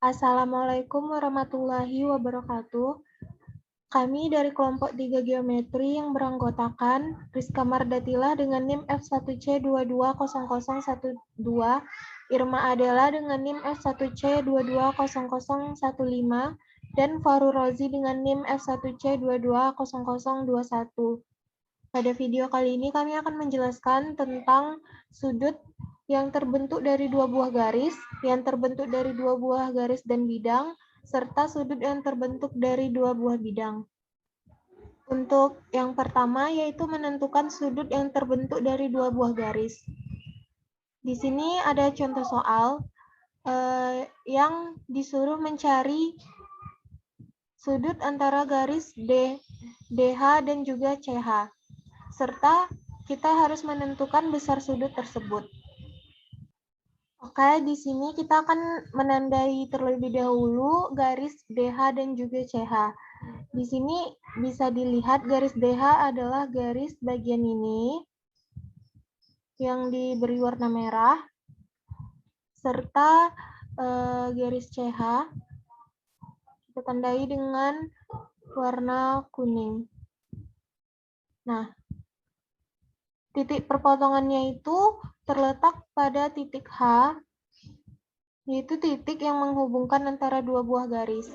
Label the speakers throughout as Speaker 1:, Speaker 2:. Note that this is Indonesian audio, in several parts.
Speaker 1: Assalamualaikum warahmatullahi wabarakatuh. Kami dari kelompok 3 geometri yang beranggotakan Rizka Mardatila dengan NIM F1C220012, Irma Adela dengan NIM F1C220015, dan Farul Rozi dengan NIM F1C220021. Pada video kali ini kami akan menjelaskan tentang sudut yang terbentuk dari dua buah garis, yang terbentuk dari dua buah garis dan bidang, serta sudut yang terbentuk dari dua buah bidang. Untuk yang pertama yaitu menentukan sudut yang terbentuk dari dua buah garis. Di sini ada contoh soal yang disuruh mencari sudut antara garis DH dan juga CH, serta kita harus menentukan besar sudut tersebut. Oke, di sini kita akan menandai terlebih dahulu garis DH dan juga CH. Di sini bisa dilihat garis DH adalah garis bagian ini yang diberi warna merah, serta garis CH kita tandai dengan warna kuning. Nah, titik perpotongannya itu terletak pada titik H, yaitu titik yang menghubungkan antara dua buah garis.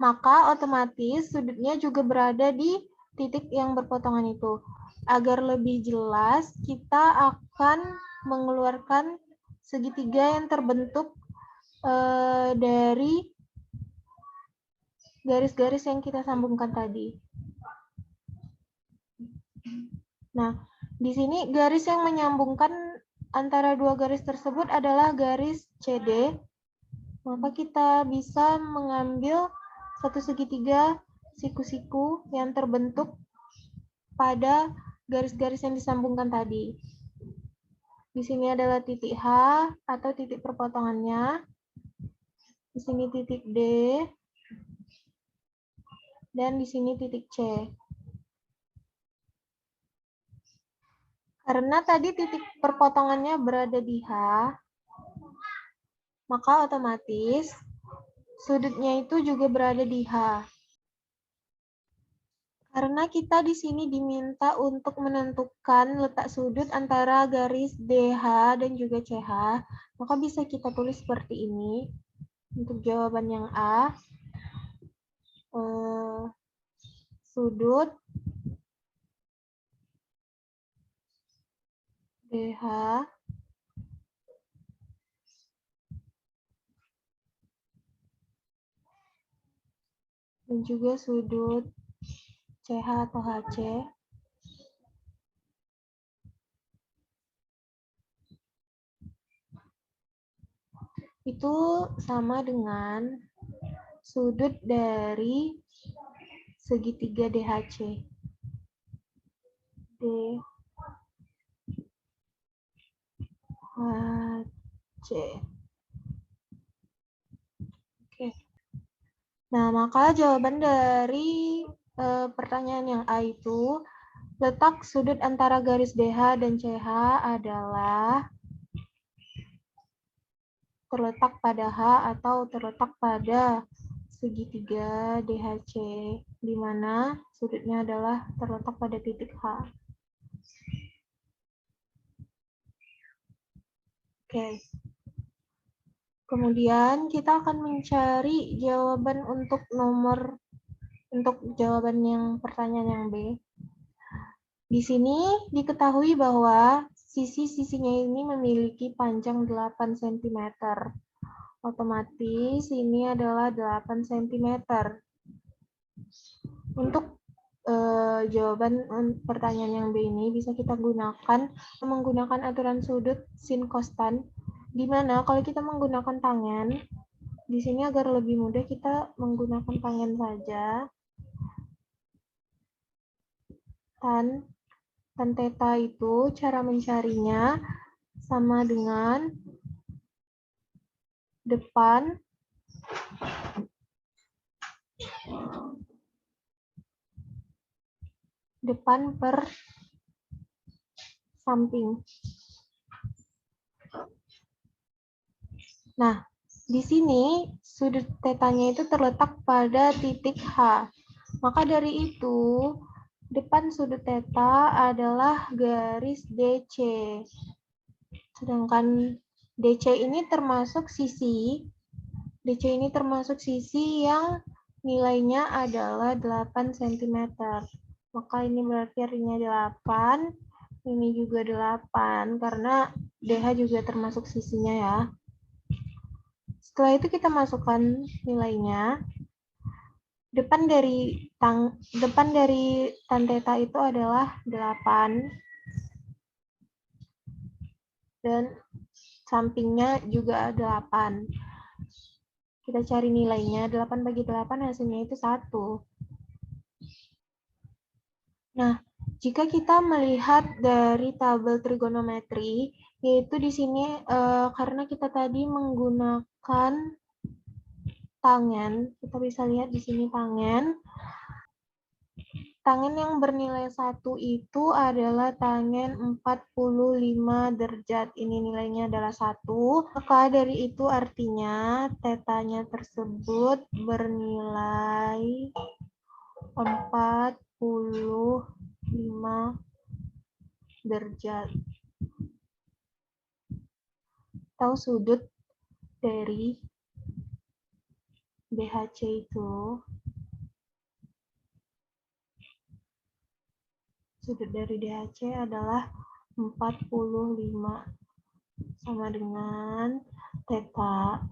Speaker 1: Maka otomatis sudutnya juga berada di titik yang berpotongan itu. Agar lebih jelas, kita akan mengeluarkan segitiga yang terbentuk dari garis-garis yang kita sambungkan tadi. Nah, di sini garis yang menyambungkan antara dua garis tersebut adalah garis CD. Maka kita bisa mengambil satu segitiga siku-siku yang terbentuk pada garis-garis yang disambungkan tadi. Di sini adalah titik H atau titik perpotongannya. Di sini titik D. Dan di sini titik C. Karena tadi titik perpotongannya berada di H, maka otomatis sudutnya itu juga berada di H. Karena kita di sini diminta untuk menentukan letak sudut antara garis DH dan juga CH, maka bisa kita tulis seperti ini. Untuk jawaban yang A, sudut DH dan juga sudut CH atau HC itu sama dengan sudut dari segitiga DHC. DHC. Oke. Nah, maka jawaban dari pertanyaan yang A itu, letak sudut antara garis DH dan CH adalah terletak pada H atau terletak pada segitiga DHC, di mana sudutnya adalah terletak pada titik H. Oke. Kemudian kita akan mencari jawaban untuk jawaban yang pertanyaan yang B. Di sini diketahui bahwa sisi-sisinya ini memiliki panjang 8 cm. Otomatis ini adalah 8 cm. Untuk jawaban pertanyaan yang B ini bisa kita gunakan menggunakan aturan sudut sin kostan, di mana kalau kita menggunakan tangan, di sini agar lebih mudah kita menggunakan tangan saja. Tan theta itu cara mencarinya sama dengan depan per samping. Nah, Di sini sudut tetanya itu terletak pada titik H. Maka dari itu, depan sudut teta adalah garis DC. Sedangkan DC ini termasuk sisi yang nilainya adalah 8 cm. Maka ini berarti artinya 8, ini juga 8, karena DH juga termasuk sisinya ya. Setelah itu kita masukkan nilainya. Depan dari tan theta itu adalah 8 dan sampingnya juga 8. Kita cari nilainya, 8 bagi 8 hasilnya itu 1. Nah, jika kita melihat dari tabel trigonometri, yaitu di sini karena kita tadi menggunakan tangen, kita bisa lihat di sini tangen. Tangen yang bernilai 1 itu adalah tangen 45 derajat. Ini nilainya adalah 1. Maka dari itu artinya tetanya tersebut bernilai 45 derajat. Tahu sudut dari BHC itu? Sudut dari DHC adalah 45 sama dengan theta.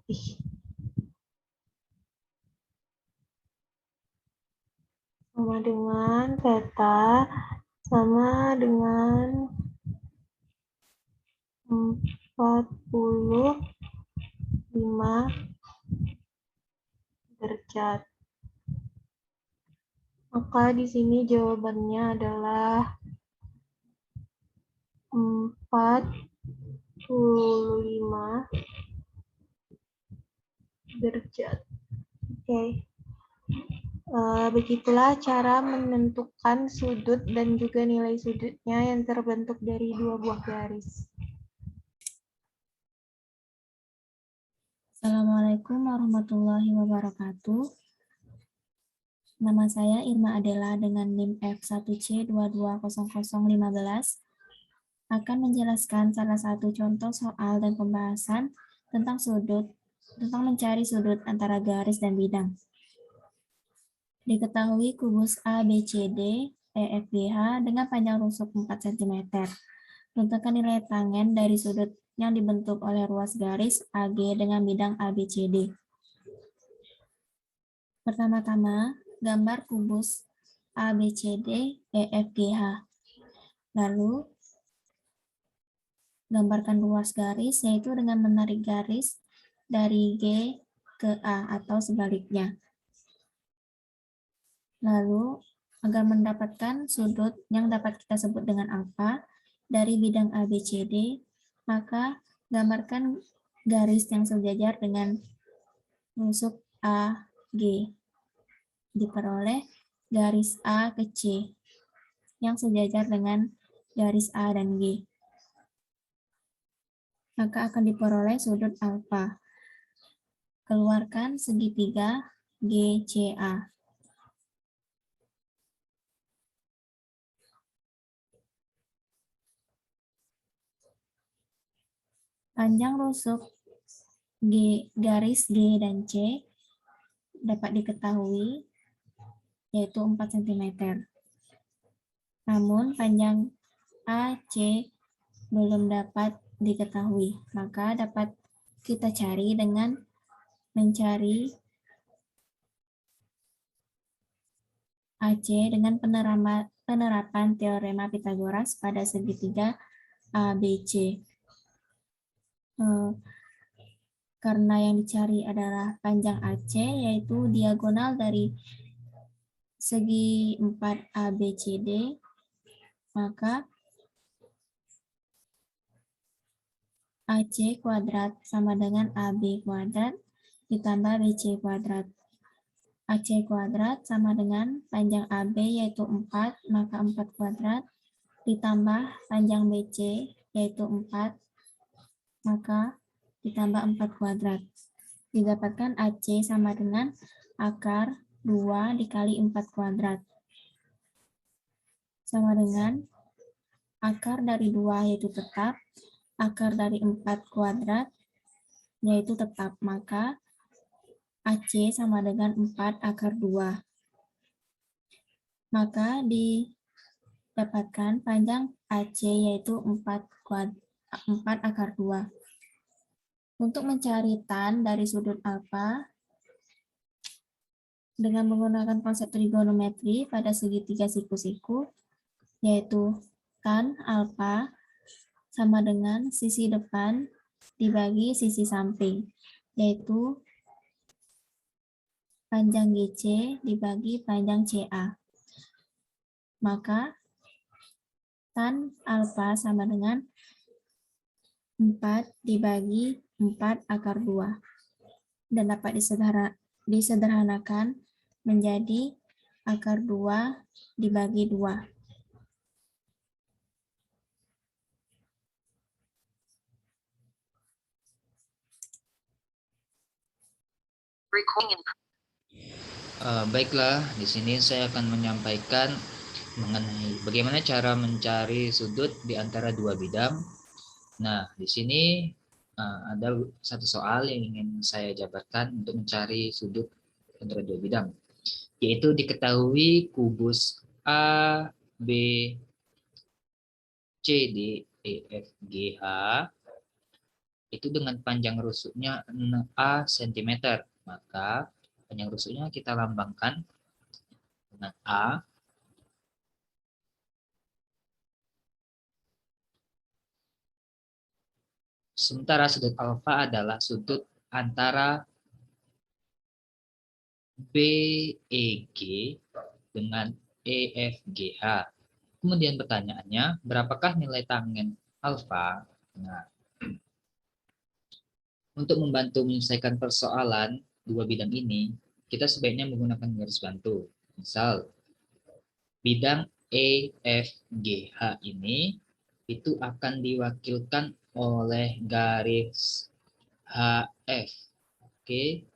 Speaker 1: Sama dengan theta sama dengan 45 derajat. Maka di sini jawabannya adalah 45 derajat. Oke. Begitulah cara menentukan sudut dan juga nilai sudutnya yang terbentuk dari dua buah garis.
Speaker 2: Assalamualaikum warahmatullahi wabarakatuh. Nama saya Irma Adela dengan NIM F1C220015 akan menjelaskan salah satu contoh soal dan pembahasan tentang mencari sudut antara garis dan bidang. Diketahui kubus ABCD EFGH dengan panjang rusuk 4 cm. Tentukan nilai tangen dari sudut yang dibentuk oleh ruas garis AG dengan bidang ABCD. Pertama-tama, gambar kubus ABCD EFGH. Lalu, gambarkan ruas garis, yaitu dengan menarik garis dari G ke A atau sebaliknya. Lalu, agar mendapatkan sudut yang dapat kita sebut dengan alfa dari bidang ABCD, maka gambarkan garis yang sejajar dengan rusuk AG. Diperoleh garis A ke C yang sejajar dengan garis A dan G. Maka akan diperoleh sudut alfa. Keluarkan segitiga GCA. Panjang rusuk garis G dan C dapat diketahui yaitu 4 cm. Namun panjang AC belum dapat diketahui, maka dapat kita cari dengan mencari AC dengan penerapan teorema Pythagoras pada segitiga ABC. Karena yang dicari adalah panjang AC, yaitu diagonal dari segi 4 ABCD, maka AC kuadrat sama dengan AB kuadrat ditambah BC kuadrat. AC kuadrat sama dengan panjang AB yaitu 4, maka 4 kuadrat ditambah panjang BC yaitu 4, maka ditambah 4 kuadrat. didapatkan AC sama dengan akar 2 dikali 4 kuadrat. Sama dengan akar dari 2 yaitu tetap, akar dari 4 kuadrat yaitu tetap. Maka AC sama dengan 4 akar 2. Maka didapatkan panjang AC yaitu 4 akar 2. Untuk mencari tan dari sudut alfa, dengan menggunakan konsep trigonometri pada segitiga siku-siku, yaitu tan alfa sama dengan sisi depan dibagi sisi samping, yaitu panjang GC dibagi panjang CA. Maka tan alfa sama dengan 4 dibagi 4 akar 2. Dan dapat disederhanakan menjadi akar 2 dibagi 2.
Speaker 3: Baiklah, di sini saya akan menyampaikan mengenai bagaimana cara mencari sudut di antara dua bidang. Nah, di sini ada satu soal yang ingin saya jabarkan untuk mencari sudut antara dua bidang, yaitu diketahui kubus A, B, C, D, E, F, G, H itu dengan panjang rusuknya A cm. Maka panjang rusuknya kita lambangkan dengan A. Sementara sudut alfa adalah sudut antara BEG dengan EFGH. Kemudian pertanyaannya, berapakah nilai tangen alfa? Nah, untuk membantu menyelesaikan persoalan dua bidang ini, kita sebaiknya menggunakan garis bantu. Misal, bidang EFGH ini itu akan diwakilkan oleh garis HF. Oke.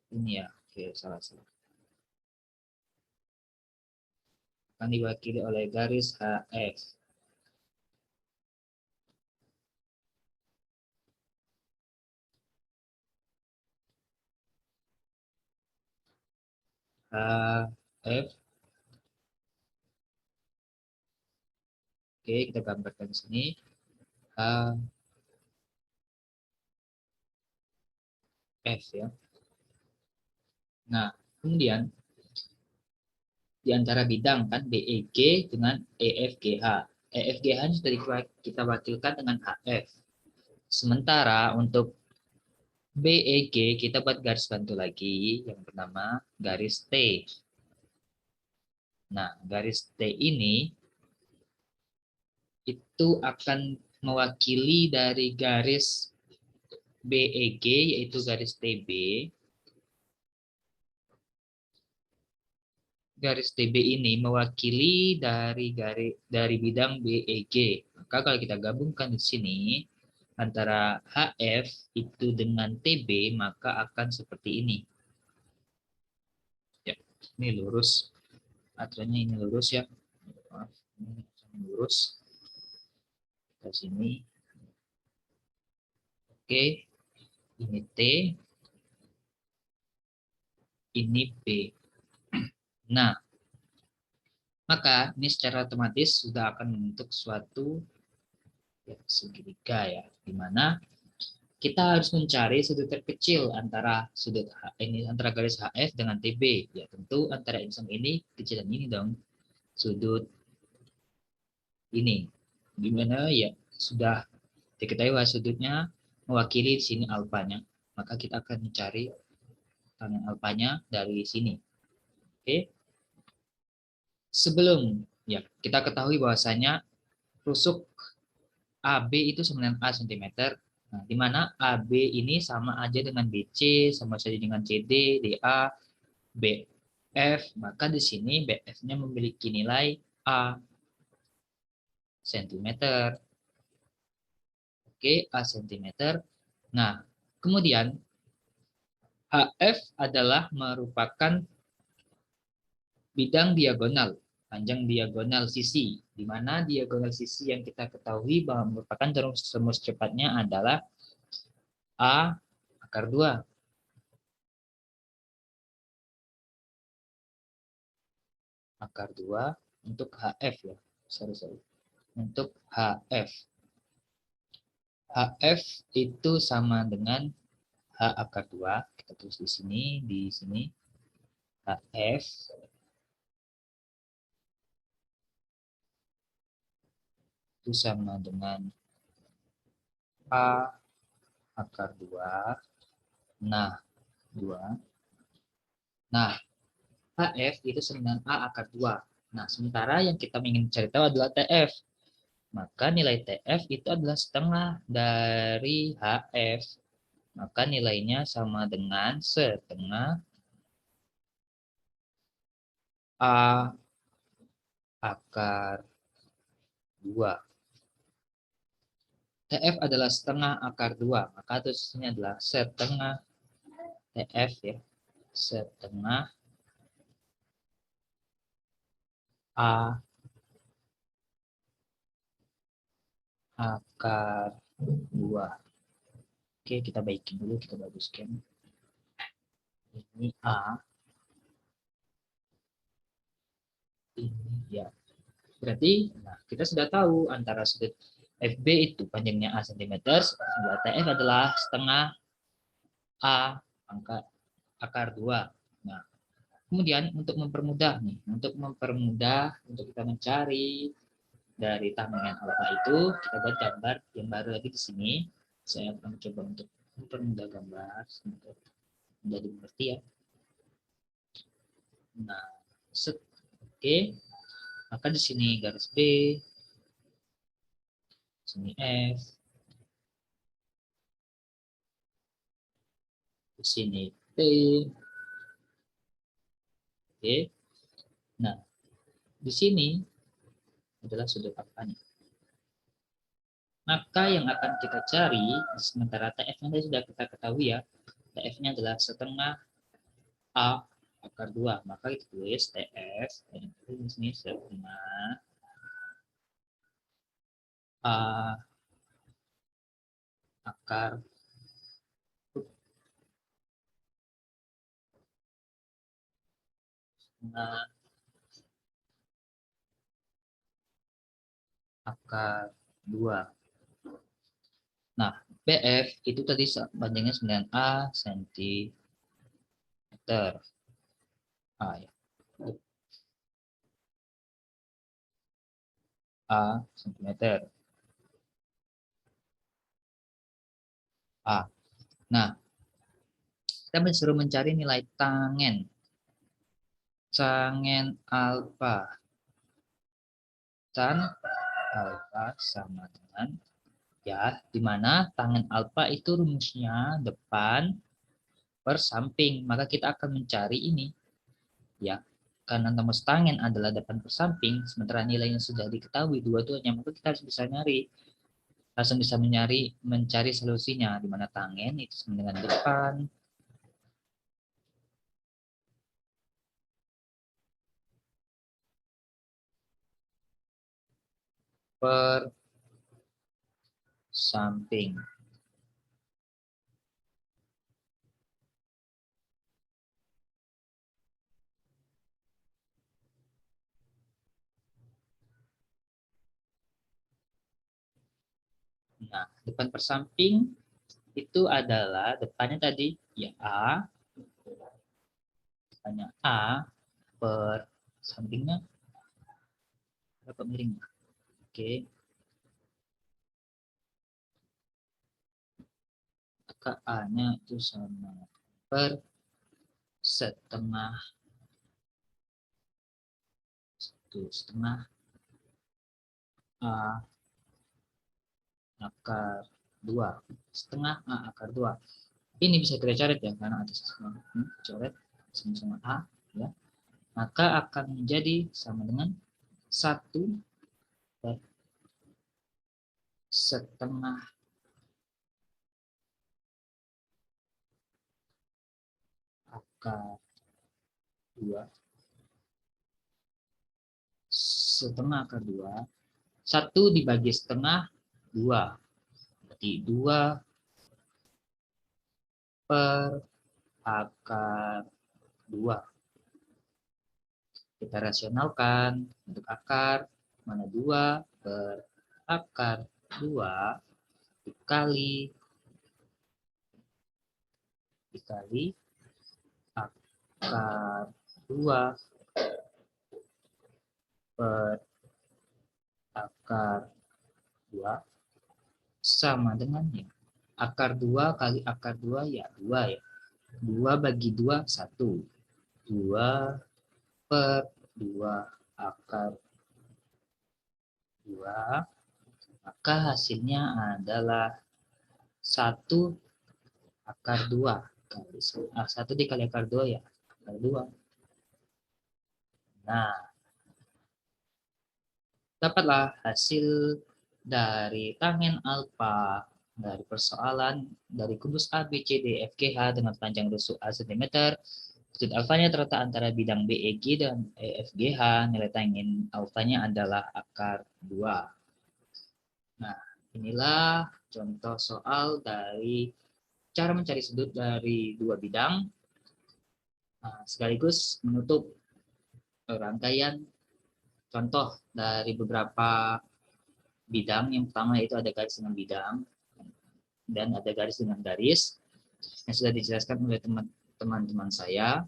Speaker 3: Ini ya, oke, salah. Akan diwakili oleh garis HF. HF. Oke, kita gambarkan di sini. HF ya. Nah, kemudian di antara bidang kan BEG dengan EFGH. EFGH ini sudah kita wakilkan dengan HF. Sementara untuk BEG kita buat garis bantu lagi yang bernama garis T. Nah, garis T ini itu akan mewakili dari garis BEG yaitu garis TB. Garis TB ini mewakili dari bidang BEG. Maka kalau kita gabungkan di sini antara HF itu dengan TB maka akan seperti ini. Ya, ini lurus. Aturannya ini lurus ya. Maaf, ini lurus. Kita sini. Oke. Ini T. Ini B. Nah, maka ini secara otomatis sudah akan membentuk suatu ya, segitiga ya, di mana kita harus mencari sudut terkecil antara sudut ini antara garis HF dengan TB. Ya tentu antara ini kecilan ini dong, sudut ini. Gimana ya sudah diketahui bahwa sudutnya mewakili sini alfanya, maka kita akan mencari tangen alfanya dari sini. Oke. Sebelum ya kita ketahui bahwasanya rusuk AB itu sama dengan A cm. Nah, di mana AB ini sama aja dengan BC, sama saja dengan CD, DA, BF, maka di sini BF-nya memiliki nilai A cm. Oke, A cm. Nah, kemudian HF adalah merupakan bidang diagonal, panjang diagonal sisi, di mana diagonal sisi yang kita ketahui bahwa merupakan rumus cepatnya adalah A akar 2. Akar 2 untuk HF ya. Sorry. Untuk HF. HF itu sama dengan H akar 2. Kita tulis di sini. HF itu sama dengan A akar 2. Nah, 2. Nah, HF itu sama dengan A akar 2. Nah, sementara yang kita ingin cari tahu adalah TF. Maka nilai TF itu adalah setengah dari HF. Maka nilainya sama dengan setengah A akar 2. TF adalah setengah akar 2. Maka tulisnya adalah setengah TF ya. Setengah A akar 2. Oke, kita baikin dulu, kita baguskan. Ini A. Ini ya. Berarti nah, kita sudah tahu antara sudut FB itu panjangnya A cm, sebelah TF adalah setengah A akar 2. Nah, kemudian untuk mempermudah untuk kita mencari dari tanggungan alfa itu, kita buat gambar yang baru lagi di sini. Saya akan coba untuk mempermudah gambar untuk menjadi mengerti ya. Nah, oke. Maka di sini garis B, sini F, di sini T. Oke. Nah, di sini adalah sudut apa nih? Maka yang akan kita cari, sementara TF-nya sudah kita ketahui ya, TF-nya adalah setengah A akar 2. Maka kita tulis TF, di sini setengah A akar 2. Setengah akar 2. Nah, BF itu tadi bandingnya 9A cm. A ya. A cm. A. Nah, kita disuruh mencari nilai tangen alfa. Tan alfa sama dengan ya, di mana tangen alfa itu rumusnya depan per samping. Maka kita akan mencari ini ya. Karena rumus tangen adalah depan per samping, sementara nilai yang sudah diketahui dua-duanya, maka kita harus bisa mencari solusinya, di mana tangen itu sama dengan depan per samping. Nah, depan per samping itu adalah depannya tadi ya A, depannya A per sampingnya berapa miring? Oke, maka A-nya itu sama per setengah A akar 2. Setengah A akar 2. Ini bisa kita coret ya, karena atas sama coret sama-sama A ya. Maka akan menjadi sama dengan 1 per setengah akar 2 setengah akar 2. 1 dibagi setengah 2. Berarti 2 per akar 2. Kita rasionalkan untuk akar, mana 2 per akar 2 dikali akar 2 per akar 2 sama dengan ya. Akar 2 kali akar 2 ya 2 ya. 2 bagi 2, 1. 2 per 2 akar 2. Maka hasilnya adalah 1 akar 2. 1 dikali akar 2 ya. Akar 2. Nah, dapatlah hasil dari tangen alfa dari persoalan dari kubus A, B, C, D, F, G, H dengan panjang rusuk A cm. Sudut alfanya terletak antara bidang BEG dan EFGH. Nilai tangen alfanya adalah akar 2. Nah, inilah contoh soal dari cara mencari sudut dari dua bidang. Nah, sekaligus menutup rangkaian contoh dari beberapa bidang. Yang pertama yaitu ada garis dengan bidang dan ada garis dengan garis yang sudah dijelaskan oleh teman-teman saya.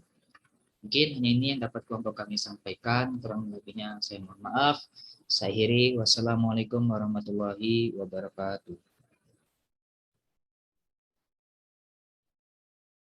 Speaker 3: Mungkin hanya ini yang dapat kelompok kami sampaikan. Kurang lebihnya saya mohon maaf. Saya akhiri. Wassalamualaikum warahmatullahi wabarakatuh.